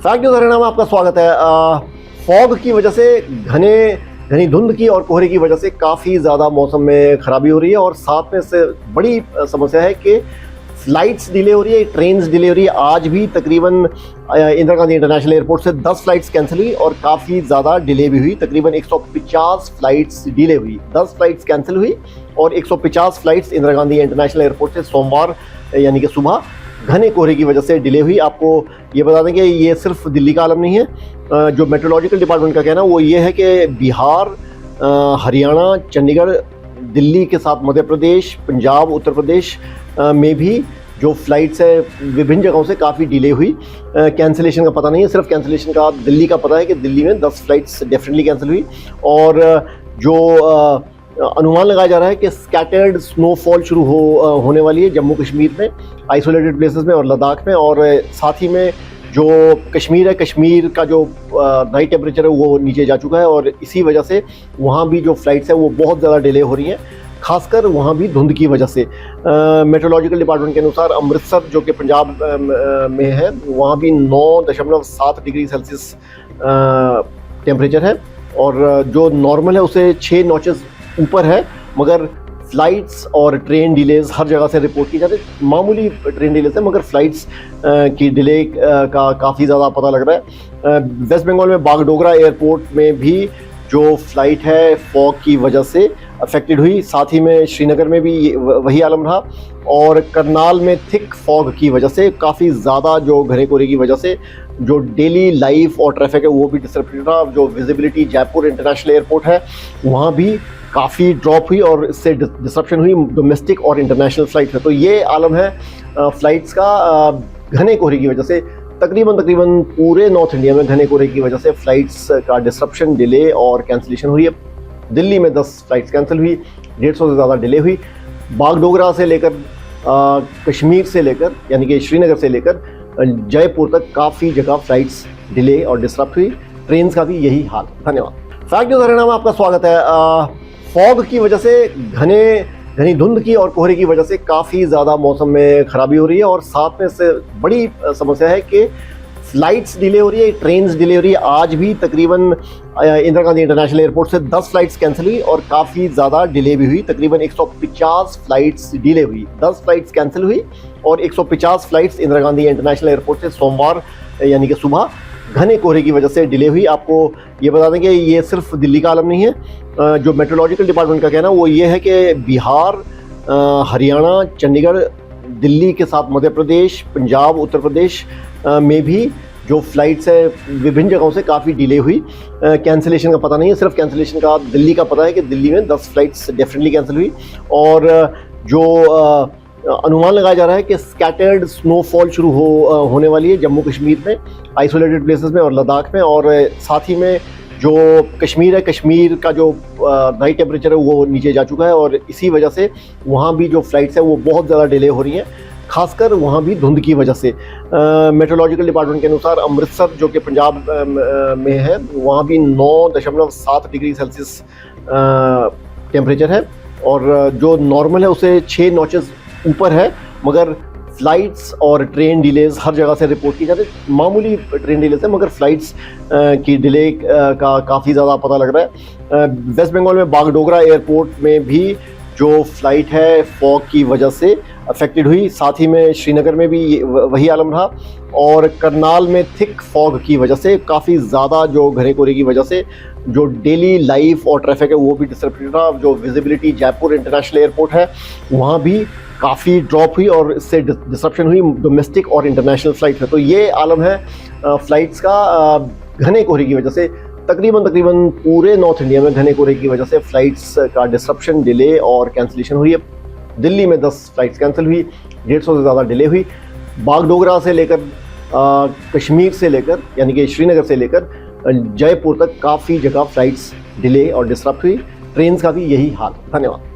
Fact news Haryana में आपका स्वागत है। फॉग की वजह से घनी धुंध की और कोहरे की वजह से काफ़ी ज़्यादा मौसम में खराबी हो रही है और साथ में से बड़ी समस्या है कि फ्लाइट्स डिले हो रही है, ट्रेन्स डिले हो रही है। आज भी तकरीबन इंदिरा गांधी इंटरनेशनल एयरपोर्ट से 10 फ्लाइट्स कैंसिल हुई और काफ़ी ज़्यादा डिले भी हुई। तकरीबन 150 फ्लाइट्स डिले हुई, 10 फ्लाइट्स कैंसिल हुई और 150 flights Indira Gandhi international airport से सोमवार यानी कि सुबह घने कोहरे की वजह से डिले हुई। आपको ये बता दें कि ये सिर्फ दिल्ली का आलम नहीं है। जो मेट्रोलॉजिकल डिपार्टमेंट का कहना है वो ये है कि बिहार, हरियाणा, चंडीगढ़, दिल्ली के साथ मध्य प्रदेश, पंजाब, उत्तर प्रदेश में भी जो फ्लाइट्स है विभिन्न जगहों से काफ़ी डिले हुई। कैंसिलेशन का पता नहीं है, सिर्फ कैंसिलेशन का दिल्ली का पता है कि दिल्ली में 10 फ्लाइट्स डेफिनेटली कैंसिल हुई और जो अनुमान लगाया जा रहा है कि स्कैटर्ड स्नोफॉल शुरू होने वाली है जम्मू कश्मीर में, आइसोलेटेड प्लेसेस में और लद्दाख में। और साथ ही में जो कश्मीर है, कश्मीर का जो नाइट टेम्परेचर है वो नीचे जा चुका है और इसी वजह से वहाँ भी जो फ्लाइट्स है वो बहुत ज़्यादा डिले हो रही हैं, खासकर वहाँ भी धुंध की वजह से। मेट्रोलॉजिकल डिपार्टमेंट के अनुसार अमृतसर जो कि पंजाब में है वहाँ भी 9.7 डिग्री सेल्सियस टेम्परेचर है और जो नॉर्मल है उसे 6 नॉचेस ऊपर है। मगर फ्लाइट्स और ट्रेन डिलेज हर जगह से रिपोर्ट की जाती है। मामूली ट्रेन डिलेज है मगर फ्लाइट्स की डिले का काफ़ी ज़्यादा पता लग रहा है। वेस्ट बंगाल में बागडोगरा एयरपोर्ट में भी जो फ्लाइट है फॉग की वजह से अफेक्टेड हुई। साथ ही में श्रीनगर में भी वही आलम रहा और करनाल में थिक फॉग की वजह से काफ़ी ज़्यादा जो घने कोहरे की वजह से जो डेली लाइफ और ट्रैफिक है वो भी डिसरप्टेड रहा। जो विजिबिलिटी जयपुर इंटरनेशनल एयरपोर्ट है वहाँ भी काफ़ी ड्रॉप हुई और इससे डिसरप्शन हुई डोमेस्टिक और इंटरनेशनल फ्लाइट है। तो ये आलम है फ्लाइट्स का घने कोहरे की वजह से। तकरीबन पूरे नॉर्थ इंडिया में घने कोहरे की वजह से फ्लाइट्स का डिसरप्शन, डिले और कैंसिलेशन हुई है। दिल्ली में 10 फ्लाइट्स कैंसिल हुई, 150 से ज़्यादा डिले हुई। बागडोगरा से लेकर कश्मीर से लेकर यानी कि श्रीनगर से लेकर जयपुर तक काफ़ी जगह फ्लाइट्स डिले और डिसरप्ट हुई। ट्रेन का भी यही हाल। धन्यवाद। फैक्ट न्यूज़ हरियाणा में आपका स्वागत है। फॉग की वजह से घनी धुंध की और कोहरे की वजह से काफ़ी ज़्यादा मौसम में खराबी हो रही है और साथ में से बड़ी समस्या है कि फ्लाइट्स डिले हो रही है, ट्रेन्स डिले हो रही है। आज भी तकरीबन इंदिरा गांधी इंटरनेशनल एयरपोर्ट से 10 फ्लाइट्स कैंसिल हुई और काफ़ी ज़्यादा डिले भी हुई। तकरीबन 150 फ्लाइट्स डिले हुई, 10 फ्लाइट्स कैंसिल हुई और 150 flights Indira Gandhi international airport से सोमवार यानी कि सुबह घने कोहरे की वजह से डिले हुई। आपको ये बता दें कि ये सिर्फ दिल्ली का आलम नहीं है। जो मेट्रोलॉजिकल डिपार्टमेंट का कहना है वो ये है कि बिहार, हरियाणा, चंडीगढ़, दिल्ली के साथ मध्य प्रदेश, पंजाब, उत्तर प्रदेश में भी जो फ्लाइट्स है विभिन्न जगहों से काफ़ी डिले हुई। कैंसिलेशन का पता नहीं है, सिर्फ कैंसिलेशन का दिल्ली का पता है कि दिल्ली में 10 फ्लाइट्स डेफिनेटली कैंसिल हुई और जो अनुमान लगाया जा रहा है कि स्कैटर्ड स्नोफॉल शुरू होने वाली है जम्मू कश्मीर में, आइसोलेटेड प्लेसेस में और लद्दाख में। और साथ ही में जो कश्मीर है, कश्मीर का जो नाइट टेम्परेचर है वो नीचे जा चुका है और इसी वजह से वहाँ भी जो फ्लाइट्स है वो बहुत ज़्यादा डिले हो रही हैं, खासकर वहाँ भी धुंध की वजह से। मेट्रोलॉजिकल डिपार्टमेंट के अनुसार अमृतसर जो कि पंजाब में है वहाँ भी 9.7 डिग्री सेल्सियस टेम्परेचर है और जो नॉर्मल है उसे 6 नॉचेस ऊपर है। मगर फ्लाइट्स और ट्रेन डिलेज हर जगह से रिपोर्ट की जाती है। मामूली ट्रेन डिलेज है मगर फ्लाइट्स की डिले का काफ़ी ज़्यादा पता लग रहा है। वेस्ट बंगाल में बागडोगरा एयरपोर्ट में भी जो फ्लाइट है फॉग की वजह से अफेक्टेड हुई। साथ ही में श्रीनगर में भी वही आलम रहा और करनाल में थिक फॉग की वजह से काफ़ी ज़्यादा जो घने कोहरे की वजह से जो डेली लाइफ और ट्रैफिक है वो भी डिसरप्टेड रहा। जो विजिबिलिटी जयपुर इंटरनेशनल एयरपोर्ट है वहाँ भी काफ़ी ड्रॉप हुई और इससे डिसरप्शन हुई डोमेस्टिक और इंटरनेशनल फ्लाइट है। तो ये आलम है फ्लाइट्स का घने कोहरे की वजह से। तकरीबन पूरे नॉर्थ इंडिया में घने कोहरे की वजह से फ्लाइट्स का डिसरप्शन, डिले और कैंसिलेशन हुई है। दिल्ली में 10 फ्लाइट्स कैंसिल हुई, 150 से ज़्यादा डिले हुई। बागडोगरा से लेकर कश्मीर से लेकर यानी कि श्रीनगर से लेकर जयपुर तक काफ़ी जगह फ्लाइट्स डिले और डिसरप्ट हुई। ट्रेन का भी यही हाल। धन्यवाद।